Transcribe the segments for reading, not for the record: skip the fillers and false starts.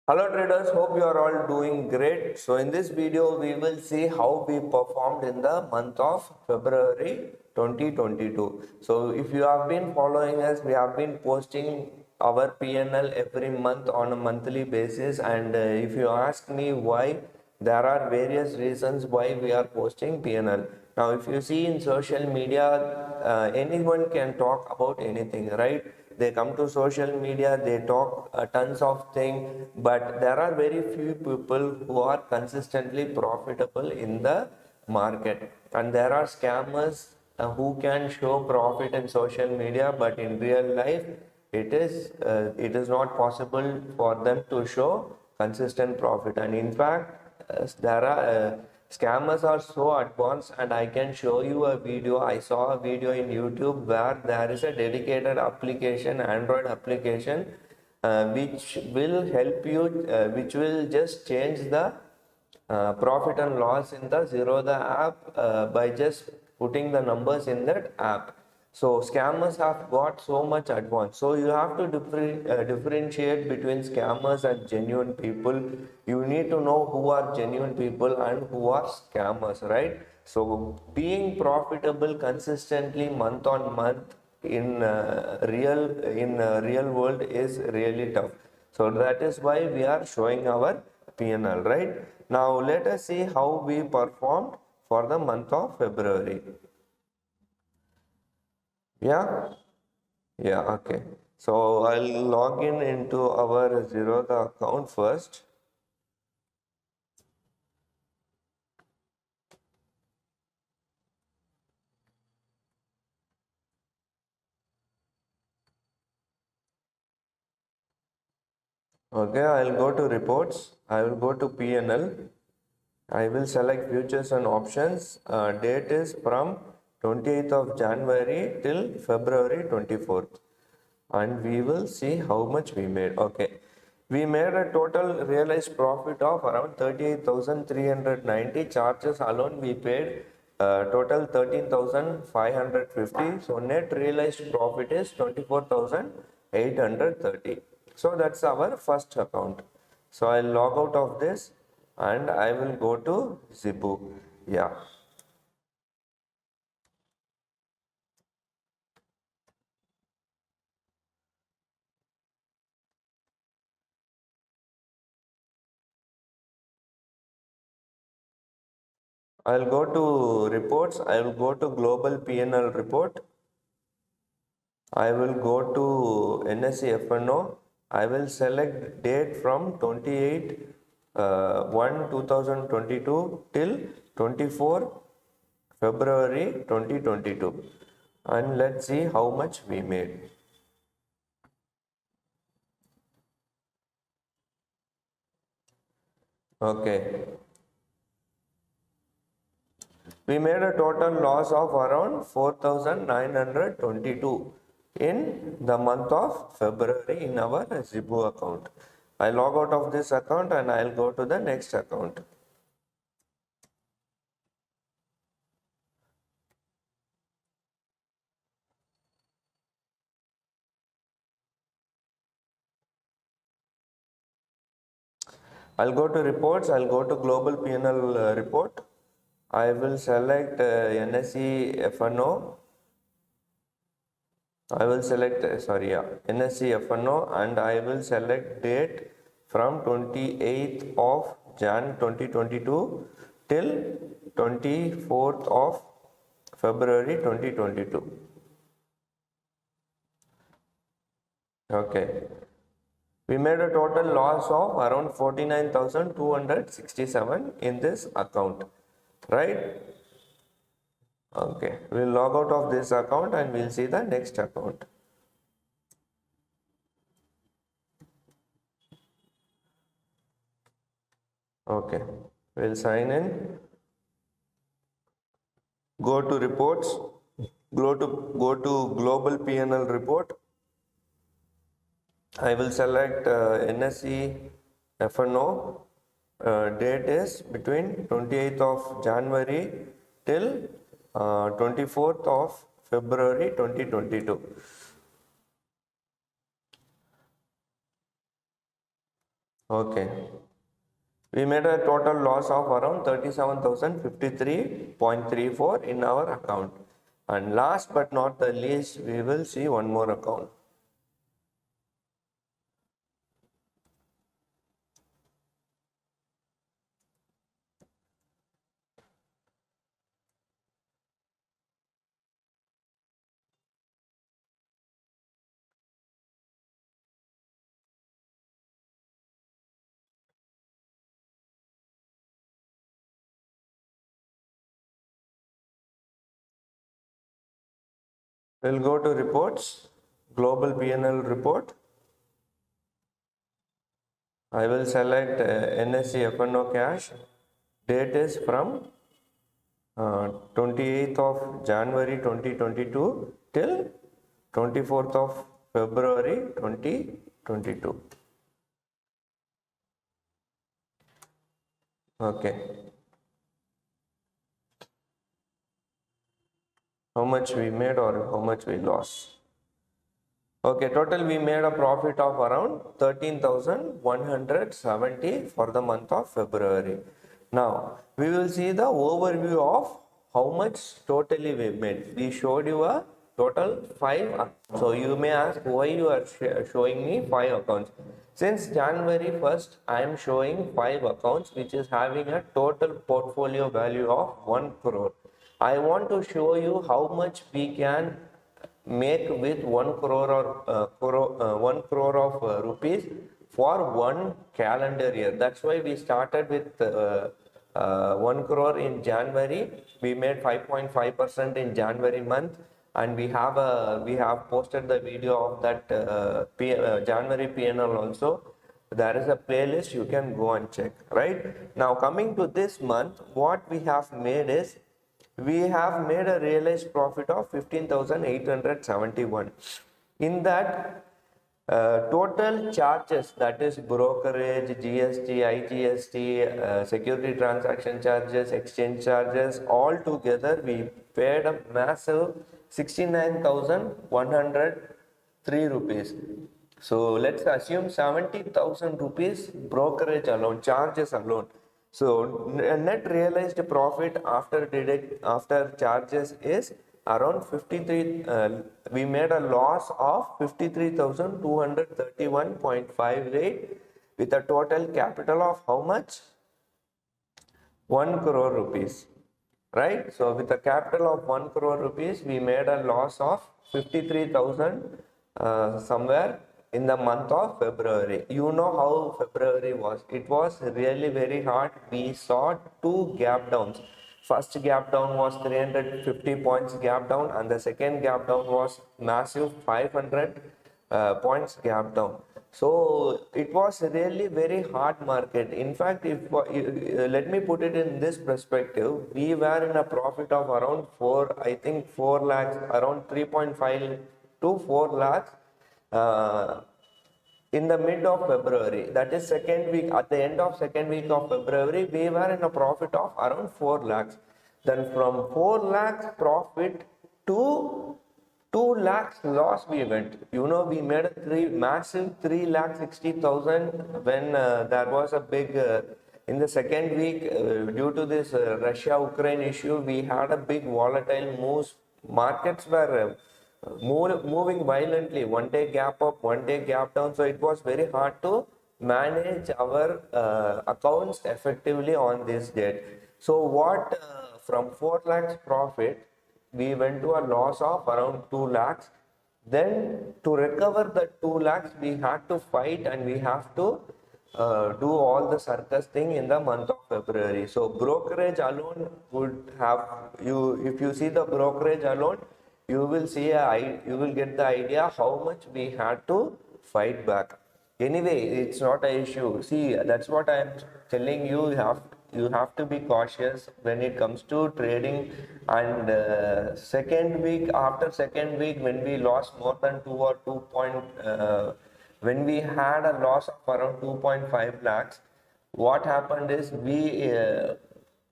Hello traders, hope you are all doing great. So in this video, we will see how we performed in the month of February 2022. So if you have been following us, we have been posting our PNL every month on a monthly basis. And if you ask me why, there are various reasons why we are posting PNL. Now, if you see in social media, anyone can talk about anything, right? They come to social media, they talk tons of things, but there are very few people who are consistently profitable in the market. And there are scammers who can show profit in social media, but in real life, it is not possible for them to show consistent profit. And in fact, there are scammers are so advanced, and I can show you a video. I saw a video in YouTube where there is a dedicated application, Android application, which will help you, which will just change the profit and loss in the Zerodha app by just putting the numbers in that app. So scammers have got so much advanced. So you have to differentiate between scammers and genuine people. You need to know who are genuine people and who are scammers, right? So being profitable consistently month on month in real world is really tough. So that is why we are showing our PNL, right? Now let us see how we performed for the month of February. Yeah, yeah, okay. So I'll log in into our Zerodha account first. Okay, I'll go to reports. I will go to PNL. I will select futures and options. Date is from 28th of January till February 24th. And we will see how much we made. Okay. We made a total realized profit of around 38,390. Charges alone we paid total 13,550. So net realized profit is 24,830. So that's our first account. So I'll log out of this and I will go to Zebu. Yeah. I'll go to reports. I will go to global PNL report. I will go to NSE FNO. I will select date from 28 1 2022 till 24 February 2022, and let's see how much we made. Okay, we made a total loss of around 4,922 in the month of February in our Zebu account. I log out of this account and I'll go to the next account. I'll go to reports. I'll go to global PNL report. I will select NSE FNO. I will select NSE FNO, and I will select date from 28th of Jan 2022 till 24th of February 2022. Okay. We made a total loss of around 49,267 in this account, right? Okay, we'll log out of this account and we'll see the next account. Okay, we'll sign in. Go to reports. Go to global PNL report. I will select NSE FNO. Date is between 28th of January till 24th of February 2022. Okay. We made a total loss of around 37,053.34 in our account. And last but not the least, we will see one more account. We'll go to reports, global P&L report. I will select NSE FNO cash. Date is from 28th of January 2022 till 24th of February 2022. Okay. How much we made or how much we lost? Okay, total we made a profit of around 13,170 for the month of February. Now, we will see the overview of how much totally we made. We showed you a total 5. So, you may ask why you are showing me 5 accounts. Since January 1st, I am showing 5 accounts which is having a total portfolio value of 1 crore. I want to show you how much we can make with 1 crore or 1 crore of rupees for one calendar year. That's why we started with 1 crore in January. We made 5.5% in January month, and we have posted the video of that January PNL also. There is a playlist, you can go and check. Right now, coming to this month, what we have made is we have made a realized profit of 15,871. In that, total charges, that is brokerage, GST, IGST, security transaction charges, exchange charges, all together we paid a massive 69,103 rupees. So let's assume 70,000 rupees brokerage alone, charges alone. So net realized profit after charges is around 53. We made a loss of 53,231.58 with a total capital of how much? 1 crore rupees. Right? So with a capital of 1 crore rupees, we made a loss of 53,000 somewhere in the month of February. You know how February was. It was really very hard. We saw 2 gap downs. First gap down was 350 points gap down, and the second gap down was massive 500 points gap down. So it was really very hard market. In fact, if let me put it in this perspective, we were in a profit of around 4 lakhs, around 3.5 to 4 lakhs in the mid of February. That is second week. At the end of second week of February, we were in a profit of around 4 lakhs. Then from 4 lakhs profit to 2 lakhs loss we went. You know, we made a massive 3 lakh 60,000 when there was a big in the second week due to this Russia-Ukraine issue. We had a big volatile moves. Markets were moving violently. One day gap up, one day gap down. So it was very hard to manage our accounts effectively on this date. So what from 4 lakhs profit, we went to a loss of around 2 lakhs. Then to recover the 2 lakhs, we had to fight and we have to do all the circus thing in the month of February. So brokerage alone would have you. If you see the brokerage alone, you will see you will get the idea how much we had to fight back. Anyway, it's not an issue. See, that's what I am telling you. You have to be cautious when it comes to trading. And after second week, when we lost more than 2 or 2 point, when we had a loss of around 2.5 lakhs, what happened is we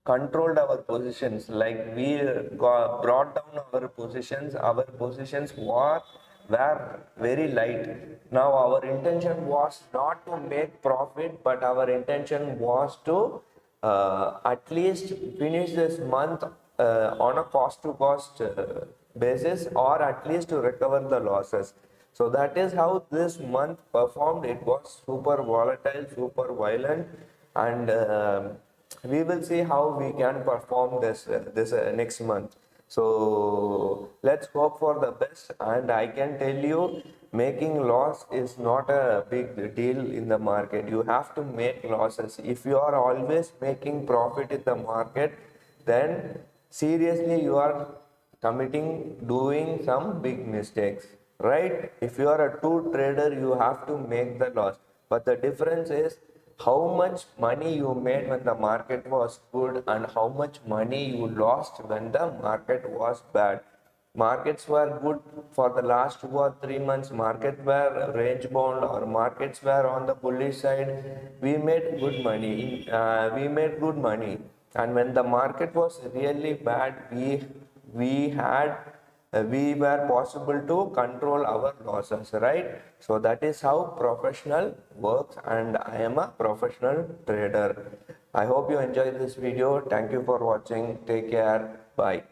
controlled our positions. Like we brought down our positions. Our positions were very light. Now our intention was not to make profit, but our intention was to at least finish this month on a cost to cost basis, or at least to recover the losses. So that is how this month performed. It was super volatile, super violent, and we will see how we can perform this next month. So let's hope for the best. And I can tell you, making loss is not a big deal in the market. You have to make losses. If you are always making profit in the market, then seriously you are doing some big mistakes, right? If you are a true trader, you have to make the loss. But the difference is how much money you made when the market was good and how much money you lost when the market was bad. Markets were good for the last 2 or 3 months. Markets were range bound or markets were on the bullish side. We made good money. And when the market was really bad, we were possible to control our losses, right? So that is how professional works, and I am a professional trader. I hope you enjoyed this video. Thank you for watching. Take care. Bye.